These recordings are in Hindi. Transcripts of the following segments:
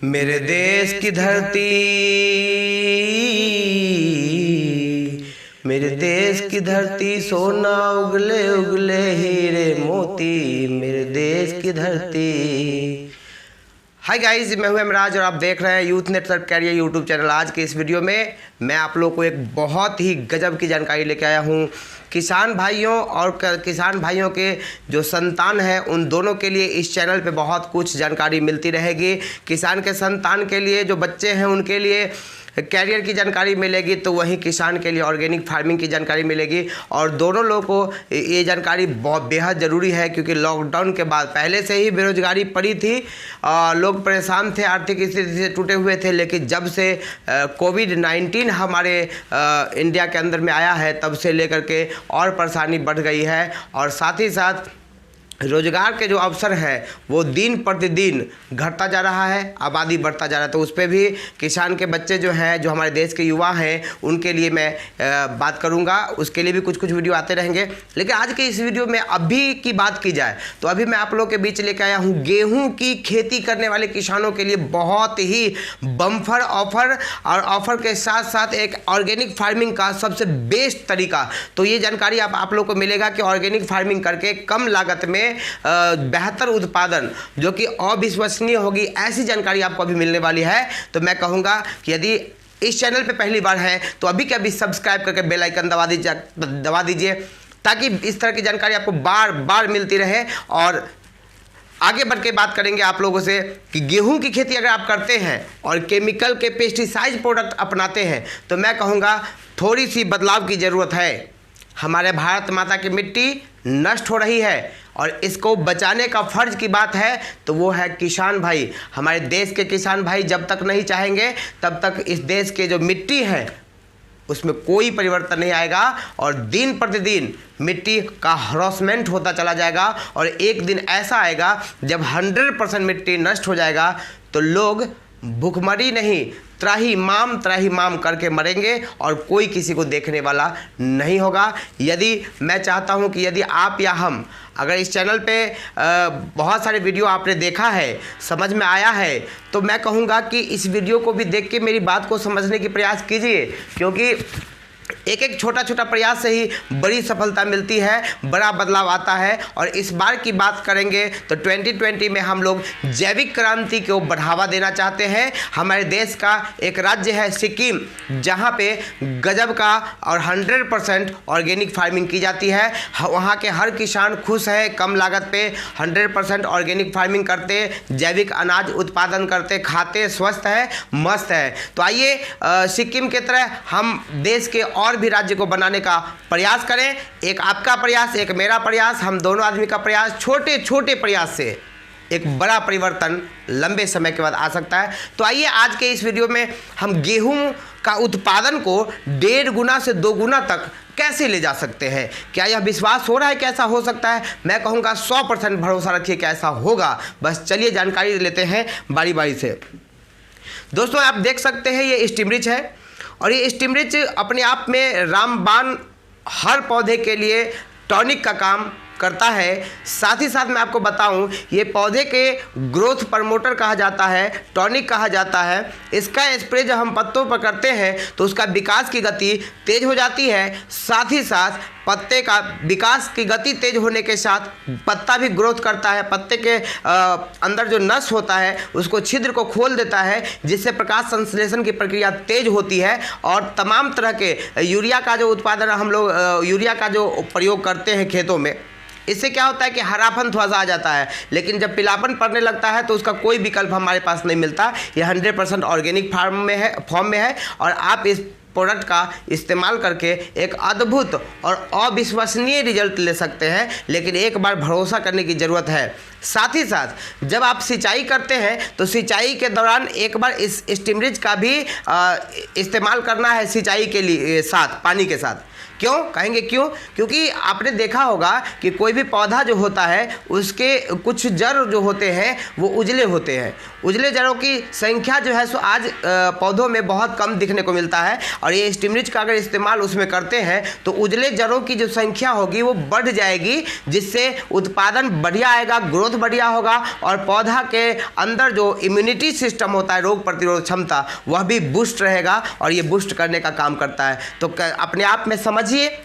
मेरे देश की धरती, मेरे देश की धरती, सोना उगले उगले हीरे मोती, मेरे देश की धरती। हाय गाइस, मैं हूं इमराज और आप देख रहे हैं यूथ नेट सर्व कैरियर यूट्यूब चैनल। आज के इस वीडियो में मैं आप लोगों को एक बहुत ही गजब की जानकारी लेके आया हूं। किसान भाइयों और किसान भाइयों के जो संतान हैं उन दोनों के लिए इस चैनल पे बहुत कुछ जानकारी मिलती रहेगी। किसान के संतान के लिए जो बच्चे हैं उनके लिए कैरियर की जानकारी मिलेगी, तो वहीं किसान के लिए ऑर्गेनिक फार्मिंग की जानकारी मिलेगी। और दोनों लोगों को ये जानकारी बहुत बेहद ज़रूरी है, क्योंकि लॉकडाउन के बाद पहले से ही बेरोजगारी पड़ी थी, लोग परेशान थे, आर्थिक स्थिति से टूटे हुए थे। लेकिन जब से कोविड-19 हमारे इंडिया के अंदर में आया है, तब से लेकर के और परेशानी बढ़ गई है। और साथ ही साथ रोजगार के जो अवसर हैं वो दिन प्रतिदिन घटता जा रहा है, आबादी बढ़ता जा रहा है। तो उस पर भी किसान के बच्चे जो हैं, जो हमारे देश के युवा हैं, उनके लिए मैं बात करूंगा। उसके लिए भी कुछ कुछ वीडियो आते रहेंगे। लेकिन आज के इस वीडियो में अभी की बात की जाए तो अभी मैं आप लोगों के बीच लेकर आया हूँ गेहूँ की खेती करने वाले किसानों के लिए बहुत ही बम्पर ऑफर, और ऑफर के साथ साथ एक ऑर्गेनिक फार्मिंग का सबसे बेस्ट तरीका। तो ये जानकारी आप लोग को मिलेगा कि ऑर्गेनिक फार्मिंग करके कम लागत में बेहतर उत्पादन जो कि अविश्वसनीय होगी, ऐसी जानकारी आपको अभी मिलने वाली है। तो मैं कहूँगा कि यदि इस चैनल पे पहली बार है तो अभी के अभी सब्सक्राइब करके बेल आइकन दबा दीजिए, ताकि इस तरह की जानकारी आपको बार बार मिलती रहे। और आगे बढ़ के बात करेंगे आप लोगों से कि गेहूं की खेती अगर आप करते हैं और केमिकल के पेस्टिसाइड प्रोडक्ट अपनाते हैं, तो मैं कहूँगा थोड़ी सी बदलाव की ज़रूरत है। हमारे भारत माता की मिट्टी नष्ट हो रही है और इसको बचाने का फर्ज की बात है, तो वो है किसान भाई। हमारे देश के किसान भाई जब तक नहीं चाहेंगे तब तक इस देश के जो मिट्टी है उसमें कोई परिवर्तन नहीं आएगा, और दिन प्रतिदिन मिट्टी का हरासमेंट होता चला जाएगा। और एक दिन ऐसा आएगा जब 100% मिट्टी नष्ट हो जाएगा तो लोग भूखमरी नहीं, त्राही माम करके मरेंगे और कोई किसी को देखने वाला नहीं होगा। यदि मैं चाहता हूं कि यदि आप या हम अगर इस चैनल पे बहुत सारे वीडियो आपने देखा है, समझ में आया है, तो मैं कहूँगा कि इस वीडियो को भी देख के मेरी बात को समझने की प्रयास कीजिए, क्योंकि एक एक छोटा छोटा प्रयास से ही बड़ी सफलता मिलती है, बड़ा बदलाव आता है। और इस बार की बात करेंगे तो 2020 में हम लोग जैविक क्रांति को बढ़ावा देना चाहते हैं। हमारे देश का एक राज्य है सिक्किम, जहां पे गजब का और 100% ऑर्गेनिक फार्मिंग की जाती है। वहां के हर किसान खुश है, कम लागत पे 100% ऑर्गेनिक फार्मिंग करते, जैविक अनाज उत्पादन करते, खाते, स्वस्थ है, मस्त है। तो आइए सिक्किम की तरह हम देश के और भी राज्य को बनाने का प्रयास करें। एक आपका प्रयास, एक मेरा प्रयास, हम दोनों आदमी का प्रयास, छोटे छोटे प्रयास से एक बड़ा परिवर्तन लंबे समय के बाद आ सकता है। तो आइए आज के इस वीडियो में हम गेहूं का उत्पादन को 1.5 गुना से 2 गुना तक कैसे ले जा सकते हैं। क्या यह विश्वास हो रहा है कि ऐसा हो सकता है? मैं कहूँगा 100% भरोसा रखिए कि ऐसा होगा। बस चलिए जानकारी लेते हैं बारी बारी से। दोस्तों, आप देख सकते हैं ये स्टीमरिच है, और ये स्टीमरिच अपने आप में रामबाण हर पौधे के लिए टॉनिक का काम करता है। साथ ही साथ मैं आपको बताऊं, ये पौधे के ग्रोथ प्रमोटर कहा जाता है, टॉनिक कहा जाता है। इसका स्प्रे जब हम पत्तों पर करते हैं तो उसका विकास की गति तेज हो जाती है। साथ ही साथ पत्ते का विकास की गति तेज होने के साथ पत्ता भी ग्रोथ करता है। पत्ते के अंदर जो नस होता है उसको छिद्र को खोल देता है, जिससे प्रकाश संश्लेषण की प्रक्रिया तेज होती है। और तमाम तरह के यूरिया का जो उत्पादन हम लोग यूरिया का जो प्रयोग करते हैं खेतों में, इससे क्या होता है कि हरापन थोड़ा सा आ जाता है। लेकिन जब पीलापन पड़ने लगता है तो उसका कोई विकल्प हमारे पास नहीं मिलता। यह 100% ऑर्गेनिक फॉर्म में है और आप इस प्रोडक्ट का इस्तेमाल करके एक अद्भुत और अविश्वसनीय रिजल्ट ले सकते हैं। लेकिन एक बार भरोसा करने की ज़रूरत है। साथ ही साथ जब आप सिंचाई करते हैं तो सिंचाई के दौरान एक बार इस स्टीमरिच का भी इस्तेमाल करना है सिंचाई के लिए, साथ पानी के साथ। क्यों कहेंगे क्यों? क्योंकि आपने देखा होगा कि कोई भी पौधा जो होता है उसके कुछ जड़ जो होते हैं वो उजले होते हैं। उजले जड़ों की संख्या जो है सो आज पौधों में बहुत कम दिखने को मिलता है, और ये स्टीमरिच का अगर इस्तेमाल उसमें करते हैं तो उजले जड़ों की जो संख्या होगी वो बढ़ जाएगी, जिससे उत्पादन बढ़िया आएगा, ग्रोथ ग्रोथ बढ़िया होगा और पौधा के अंदर जो इम्यूनिटी सिस्टम होता है, रोग प्रतिरोध क्षमता, वह भी बूस्ट रहेगा और ये बूस्ट करने का काम करता है। तो अपने आप में समझिए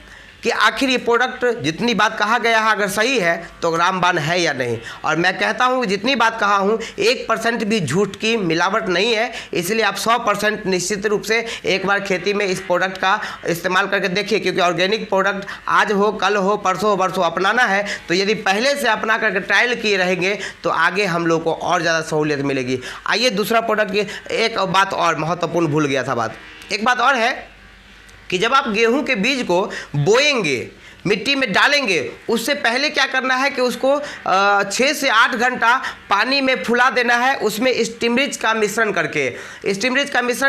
कि आखिर ये प्रोडक्ट जितनी बात कहा गया है अगर सही है तो रामबाण है या नहीं। और मैं कहता हूँ जितनी बात कहा हूँ 1% भी झूठ की मिलावट नहीं है, इसलिए आप 100% निश्चित रूप से एक बार खेती में इस प्रोडक्ट का इस्तेमाल करके देखिए, क्योंकि ऑर्गेनिक प्रोडक्ट आज हो, कल हो, परसों हो, परसों अपनाना है। तो यदि पहले से अपना करके ट्रायल किए रहेंगे तो आगे हम लोग को और ज़्यादा सहूलियत मिलेगी। आइए दूसरा प्रोडक्ट की एक बात और महत्वपूर्ण भूल गया था एक बात और है कि जब आप गेहूं के बीज को बोएंगे, मिट्टी में डालेंगे, उससे पहले क्या करना है कि उसको 6 से 8 घंटा पानी में फुला देना है। उसमें स्टीमरिच का मिश्रण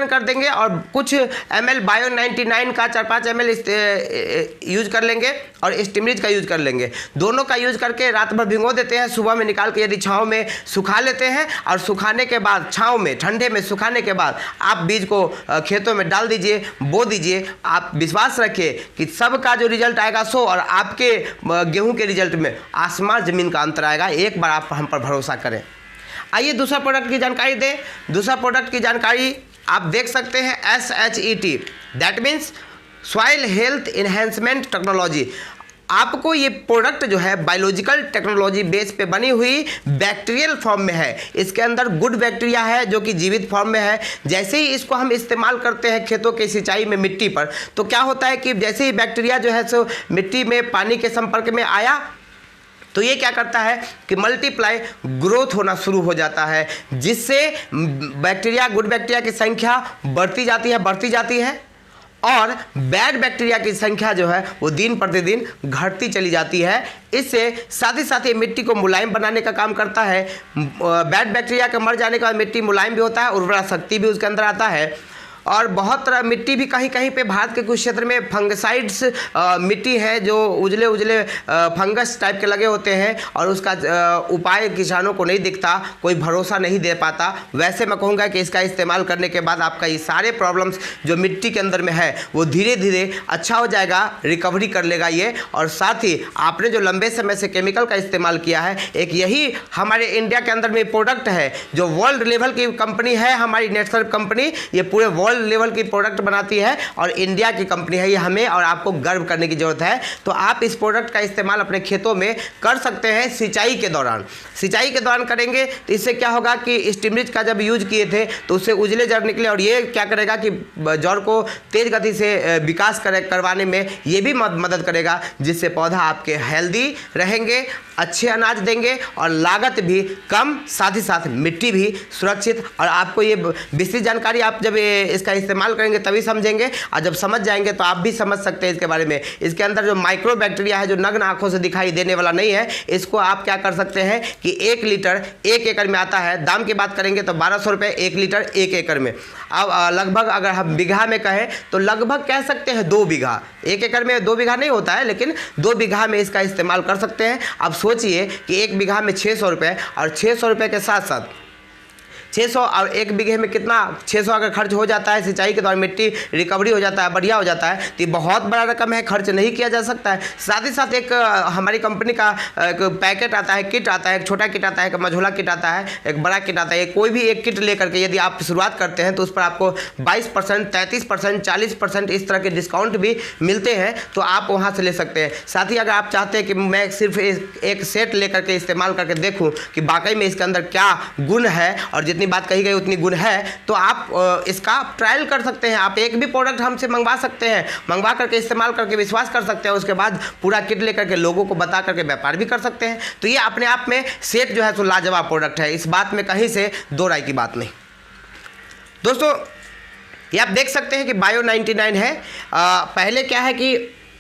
कर देंगे और कुछ ml बायो 99 का 4-5 ml यूज कर लेंगे और स्टीमरिच का यूज कर लेंगे। दोनों का यूज करके रात भर भिगो देते हैं, सुबह में निकाल के यदि छाँव में सुखा लेते हैं और सुखाने के बाद छाँव में ठंडे में सुखाने के बाद आप बीज को खेतों में डाल दीजिए, बो दीजिए। आप विश्वास रखिए कि सबका जो रिजल्ट आएगा सो और आपके गेहूं के रिजल्ट में आसमान ज़मीन का अंतर आएगा। एक बार आप हम पर भरोसा करें। आइए दूसरा प्रोडक्ट की जानकारी दें। दूसरा प्रोडक्ट की जानकारी आप देख सकते हैं SHET, that means soil health enhancement technology. आपको ये प्रोडक्ट जो है बायोलॉजिकल टेक्नोलॉजी बेस पे बनी हुई बैक्टीरियल फॉर्म में है। इसके अंदर गुड बैक्टीरिया है जो कि जीवित फॉर्म में है। जैसे ही इसको हम इस्तेमाल करते हैं खेतों की सिंचाई में मिट्टी पर, तो क्या होता है कि जैसे ही बैक्टीरिया जो है सो मिट्टी में पानी के संपर्क में आया तो ये क्या करता है कि मल्टीप्लाई ग्रोथ होना शुरू हो जाता है, जिससे बैक्टीरिया, गुड बैक्टीरिया की संख्या बढ़ती जाती है और बैड बैक्टीरिया की संख्या जो है वो दिन प्रतिदिन घटती चली जाती है। इससे साथ ही साथ ये मिट्टी को मुलायम बनाने का काम करता है। बैड बैक्टीरिया के मर जाने के बाद मिट्टी मुलायम भी होता है, उर्वरा शक्ति भी उसके अंदर आता है। और बहुत तरह मिट्टी भी कहीं कहीं पे भारत के कुछ क्षेत्र में फंगसाइड्स मिट्टी है जो उजले फंगस टाइप के लगे होते हैं और उसका उपाय किसानों को नहीं दिखता, कोई भरोसा नहीं दे पाता। वैसे मैं कहूँगा कि इसका इस्तेमाल करने के बाद आपका ये सारे प्रॉब्लम्स जो मिट्टी के अंदर में है वो धीरे धीरे अच्छा हो जाएगा, रिकवरी कर लेगा ये। और साथ ही आपने जो लंबे समय से केमिकल का इस्तेमाल किया है, एक यही हमारे इंडिया के अंदर में प्रोडक्ट है जो वर्ल्ड लेवल की कंपनी है हमारी नेटसर्फ कंपनी। ये पूरे वर्ल्ड लेवल की प्रोडक्ट बनाती है और इंडिया की कंपनी है। ये हमें और आपको गर्व करने की जरूरत है। तो आप इस प्रोडक्ट का इस्तेमाल अपने खेतों में कर सकते हैं सिंचाई के दौरान करेंगे तो इससे क्या होगा कि स्टीमरिच का जब यूज किए थे तो उससे उजले जड़ निकले और ये क्या करेगा कि जड़ को तेज गति से विकास करवाने में ये भी मदद करेगा, जिससे पौधा आपके हेल्दी रहेंगे, अच्छे अनाज देंगे और लागत भी कम, साथ ही साथ मिट्टी भी सुरक्षित। और आपको ये विस्तृत जानकारी आप जब इसका इस्तेमाल करेंगे तभी समझेंगे और जब समझ जाएंगे तो आप भी समझ सकते हैं इसके बारे में। इसके अंदर जो माइक्रो बैक्टीरिया है जो नग्न आंखों से दिखाई देने वाला नहीं है, इसको आप क्या कर सकते हैं कि 1 लीटर 1 एकड़ में आता है। दाम की बात करेंगे तो 1200 रुपये 1 लीटर 1 एकड़ में। अब लगभग अगर हम बीघा में कहें तो लगभग कह सकते हैं 2 बीघा, 1 एकड़ में 2 बीघा नहीं होता है लेकिन 2 बीघा में इसका इस्तेमाल कर सकते हैं। अब सोचिए कि 1 बीघा में 600 रुपये और 600 रुपये के साथ साथ 600 और 1 बीघे में कितना 600 अगर खर्च हो जाता है सिंचाई के दौरान, मिट्टी रिकवरी हो जाता है, बढ़िया हो जाता है, तो ये बहुत बड़ा रकम है, खर्च नहीं किया जा सकता है। साथ ही साथ एक हमारी कंपनी का एक पैकेट आता है, किट आता है, एक छोटा किट आता है, एक मझोला किट आता है, एक बड़ा किट आता है। कोई भी एक किट लेकर के यदि आप शुरुआत करते हैं तो उस पर आपको 22%, 33%, 40% इस तरह के डिस्काउंट भी मिलते हैं, तो आप वहाँ से ले सकते हैं। साथ ही अगर आप चाहते हैं कि मैं सिर्फ एक सेट लेकर के इस्तेमाल करके देखूँ कि वाकई में इसके अंदर क्या गुण है और जितनी बात कही गई उतनी गुण है, तो आप इसका ट्रायल कर सकते हैं। आप एक भी प्रोडक्ट हमसे मंगवा सकते हैं, मंगवा करके इस्तेमाल करके विश्वास कर सकते हैं, उसके बाद पूरा किट लेकर के लोगों को बता करके व्यापार भी कर सकते हैं। तो ये अपने आप में सेट जो है तो लाजवाब प्रोडक्ट है, इस बात में कहीं से दो राय की बात नहीं। दोस्तों ये आप देख सकते हैं कि बायो 99 है। पहले क्या है कि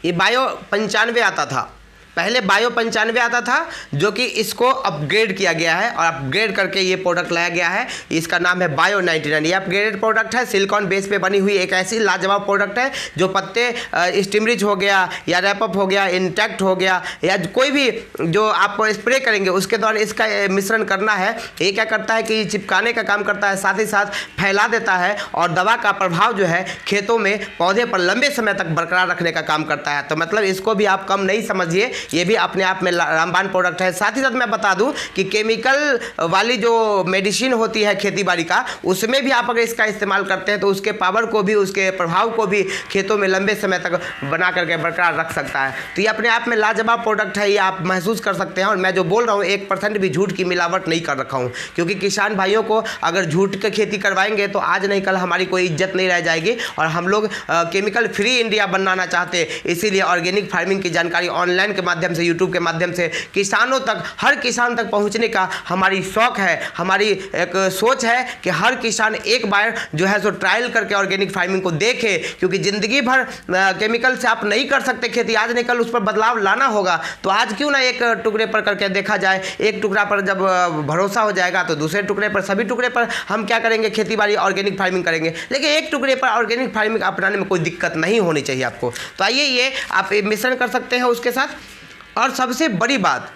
ये बायो 95 आता था, पहले बायो 95 आता था जो कि इसको अपग्रेड किया गया है और अपग्रेड करके ये प्रोडक्ट लाया गया है। इसका नाम है बायो 99। ये अपग्रेडेड प्रोडक्ट है, सिलिकॉन बेस पे बनी हुई एक ऐसी लाजवाब प्रोडक्ट है जो पत्ते स्टीमरिच हो गया या रैपअप हो गया, इंटैक्ट हो गया या कोई भी जो आप स्प्रे करेंगे उसके दौरान इसका मिश्रण करना है। ये क्या करता है कि चिपकाने का काम करता है, साथ ही साथ फैला देता है और दवा का प्रभाव जो है खेतों में पौधे पर लंबे समय तक बरकरार रखने का काम करता है। तो मतलब इसको भी आप कम नहीं समझिए, ये भी अपने आप में रामबाण प्रोडक्ट है। साथ ही साथ मैं बता दूं कि केमिकल वाली जो मेडिसिन होती है खेती बाड़ी का, उसमें भी आप अगर इसका इस्तेमाल करते हैं तो उसके पावर को भी, उसके प्रभाव को भी खेतों में लंबे समय तक बना करके बरकरार रख सकता है। तो ये अपने आप में लाजवाब प्रोडक्ट है, ये आप महसूस कर सकते हैं। और मैं जो बोल रहा हूँ 1% भी झूठ की मिलावट नहीं कर रखा हूँ, क्योंकि किसान भाइयों को अगर झूठ की खेती करवाएंगे तो आज नहीं कल हमारी कोई इज्जत नहीं रह जाएगी। और हम लोग केमिकल फ्री इंडिया बनाना चाहते हैं, इसीलिए ऑर्गेनिक फार्मिंग की जानकारी ऑनलाइन के माध्यम से, यूट्यूब के माध्यम से किसानों तक, हर किसान तक पहुंचने का हमारी शौक है, हमारी एक सोच है कि हर किसान एक बार जो है सो ट्रायल करके ऑर्गेनिक फार्मिंग को देखे। क्योंकि ज़िंदगी भर केमिकल से आप नहीं कर सकते खेती, आज नहीं कल उस पर बदलाव लाना होगा। तो आज क्यों ना एक टुकड़े पर करके देखा जाए, एक टुकड़ा पर जब भरोसा हो जाएगा तो दूसरे टुकड़े पर, सभी टुकड़े पर हम क्या करेंगे, खेती बाड़ी ऑर्गेनिक फार्मिंग करेंगे। लेकिन एक टुकड़े पर ऑर्गेनिक फार्मिंग अपनाने में कोई दिक्कत नहीं होनी चाहिए आपको। तो आइए ये आप मिश्रण कर सकते हैं उसके साथ। और सबसे बड़ी बात,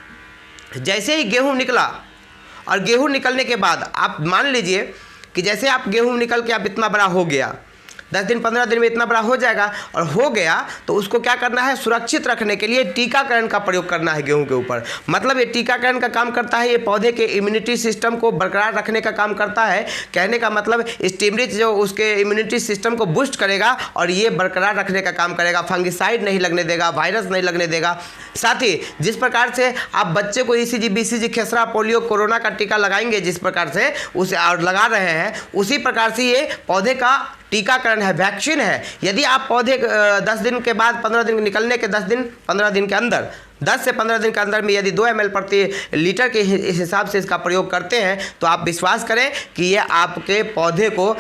जैसे ही गेहूं निकला और गेहूं निकलने के बाद आप मान लीजिए कि जैसे आप गेहूं निकल के आप इतना बड़ा हो गया, 10 दिन 15 दिन में इतना बड़ा हो जाएगा, और हो गया तो उसको क्या करना है, सुरक्षित रखने के लिए टीकाकरण का प्रयोग करना है गेहूं के ऊपर। मतलब ये टीकाकरण का काम करता है, ये पौधे के इम्यूनिटी सिस्टम को बरकरार रखने का काम करता है। कहने का मतलब स्टिमरिच जो उसके इम्यूनिटी सिस्टम को बूस्ट करेगा और ये बरकरार रखने का काम करेगा, फंगिसाइड नहीं लगने देगा, वायरस नहीं लगने देगा। साथ ही जिस प्रकार से आप बच्चे को ECG, BCG, खेसरा, पोलियो, कोरोना का टीका लगाएंगे, जिस प्रकार से उसे और लगा रहे हैं, उसी प्रकार से ये पौधे का टीकाकरण है, वैक्सीन है। यदि आप पौधे 10 दिन के बाद, 15 दिन निकलने के 10 दिन 15 दिन के अंदर, 10 से 15 दिन के अंदर में यदि 2 ml प्रति लीटर के इस हिसाब से इसका प्रयोग करते हैं तो आप विश्वास करें कि ये आपके पौधे को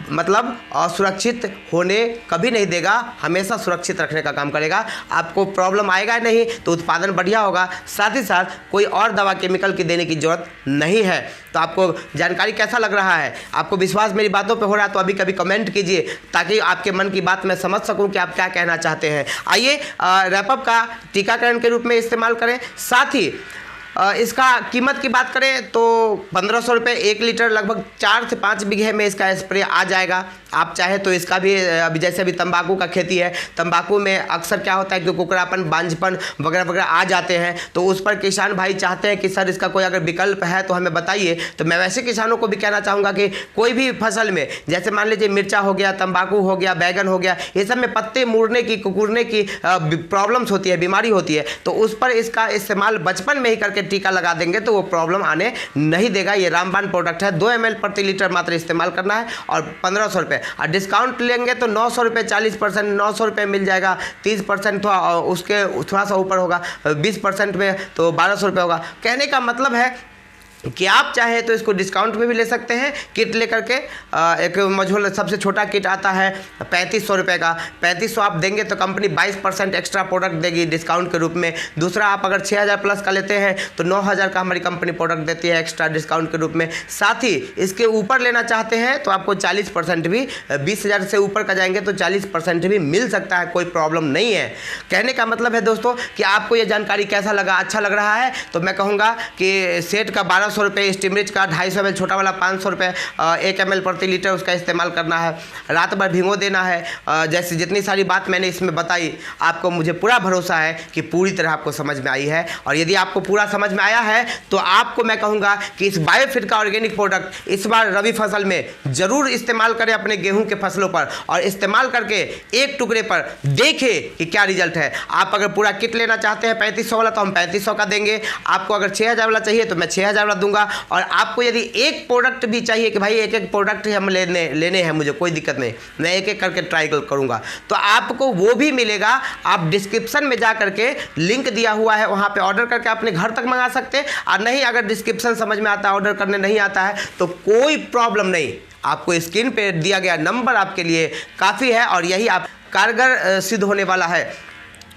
मतलब असुरक्षित होने कभी नहीं देगा, हमेशा सुरक्षित रखने का काम करेगा। आपको प्रॉब्लम आएगा नहीं, तो उत्पादन बढ़िया होगा। साथ ही साथ कोई और दवा केमिकल की देने की जरूरत नहीं है। तो आपको जानकारी कैसा लग रहा है, आपको विश्वास मेरी बातों पे हो रहा है तो अभी कभी कमेंट कीजिए, ताकि आपके मन की बात मैं समझ सकूं कि आप क्या कहना चाहते हैं। आइए रैपअप का टीकाकरण के रूप में इस्तेमाल करें। साथ ही इसका कीमत की बात करें तो 1500 रुपये 1 लीटर, लगभग 4 से 5 बीघे में इसका स्प्रे आ जाएगा। आप चाहे तो इसका भी, अभी जैसे अभी तंबाकू का खेती है, तंबाकू में अक्सर क्या होता है कि कुकड़ापन, बांझपन वगैरह वगैरह आ जाते हैं, तो उस पर किसान भाई चाहते हैं कि सर इसका कोई अगर विकल्प है तो हमें बताइए। तो मैं वैसे किसानों को भी कहना चाहूँगा कि कोई भी फसल में, जैसे मान लीजिए मिर्चा हो गया, तंबाकू हो गया, बैगन हो गया, ये सब में पत्ते मुड़ने की, कुकुरने की प्रॉब्लम्स होती है, बीमारी होती है, तो उस पर इसका इस्तेमाल बचपन में ही करके टीका लगा देंगे तो वो प्रॉब्लम आने नहीं देगा। ये रामबाण प्रोडक्ट है, 2 ml प्रति लीटर मात्र इस्तेमाल करना है और 1500 रुपये। और डिस्काउंट लेंगे तो 900 रुपये, 40%, 900 रुपये मिल जाएगा। 30% थोड़ा उसके थोड़ा सा ऊपर होगा, 20% में तो 1200 रुपये होगा। कहने का मतलब है कि आप चाहे तो इसको डिस्काउंट में भी ले सकते हैं, किट लेकर के। एक मझोल सबसे छोटा किट आता है 3500 रुपये का, 3500 आप देंगे तो कंपनी 22% एक्स्ट्रा प्रोडक्ट देगी डिस्काउंट के रूप में। दूसरा आप अगर 6000 प्लस का लेते हैं तो 9000 का हमारी कंपनी प्रोडक्ट देती है एक्स्ट्रा डिस्काउंट के रूप में। साथ ही इसके ऊपर लेना चाहते हैं तो आपको 40% भी, 20000 से ऊपर का जाएंगे तो 40% भी मिल सकता है, कोई प्रॉब्लम नहीं है। कहने का मतलब है दोस्तों कि आपको ये जानकारी कैसा लगा, अच्छा लग रहा है तो मैं कहूँगा कि सेट का 1200 रुपये, स्टिमरिच का 250 ml छोटा वाला 500 रुपये, 1 ml प्रति लीटर उसका इस्तेमाल करना है, रात भर भिगो देना है। जैसे जितनी सारी बात मैंने इसमें बताई, आपको मुझे पूरा भरोसा है कि पूरी तरह आपको समझ में आई है। और यदि आपको पूरा समझ में आया है तो आपको मैं कहूँगा कि इस बायोफिट का ऑर्गेनिक प्रोडक्ट इस बार रबी फसल में ज़रूर इस्तेमाल करें अपने गेहूँ के फसलों पर, और इस्तेमाल करके एक टुकड़े पर देखें कि क्या रिजल्ट है। आप अगर पूरा किट लेना चाहते हैं 3500 वाला तो हम 3500 का देंगे, आपको अगर 6000 वाला चाहिए तो मैं 6000 वाला दूंगा। और आपको यदि एक प्रोडक्ट भी चाहिए कि भाई एक एक प्रोडक्ट ही हम लेने हैं, मुझे कोई दिक्कत नहीं, मैं एक एक करके ट्राई करूंगा, तो आपको वो भी मिलेगा। आप डिस्क्रिप्शन में जा करके लिंक दिया हुआ है, वहां पे ऑर्डर करके अपने घर तक मंगा सकते हैं। और नहीं, अगर डिस्क्रिप्शन समझ में आता है, ऑर्डर करने नहीं आता है तो कोई प्रॉब्लम नहीं, आपको स्क्रीन पे दिया गया नंबर आपके लिए काफ़ी है और यही आप कारगर सिद्ध होने वाला है।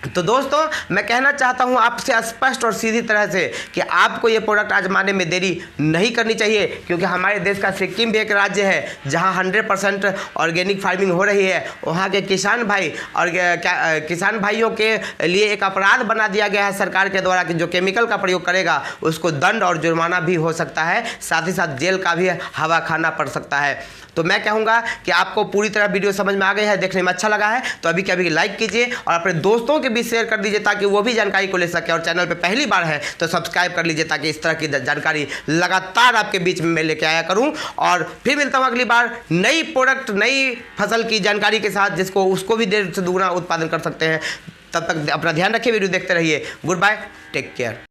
तो दोस्तों मैं कहना चाहता हूं आपसे स्पष्ट और सीधी तरह से कि आपको ये प्रोडक्ट आजमाने में देरी नहीं करनी चाहिए, क्योंकि हमारे देश का सिक्किम भी एक राज्य है जहां 100% ऑर्गेनिक फार्मिंग हो रही है। वहां के किसान भाई और किसान भाइयों के लिए एक अपराध बना दिया गया है सरकार के द्वारा कि जो केमिकल का प्रयोग करेगा उसको दंड और जुर्माना भी हो सकता है, साथ ही साथ जेल का भी हवा खाना पड़ सकता है। तो मैं कहूँगा कि आपको पूरी तरह वीडियो समझ में आ गई है, देखने में अच्छा लगा है तो अभी के अभी लाइक कीजिए और अपने दोस्तों के के बीच शेयर कर दीजिए ताकि वो भी जानकारी को ले सके। और चैनल पे पहली बार है तो सब्सक्राइब कर लीजिए ताकि इस तरह की जानकारी लगातार आपके बीच में मैं लेके आया करूं। और फिर मिलता हूं अगली बार नई प्रोडक्ट, नई फसल की जानकारी के साथ, जिसको उसको भी देर से दुगना उत्पादन कर सकते हैं। तब तक अपना ध्यान रखिए, वीडियो देखते रहिए। Goodbye, take care.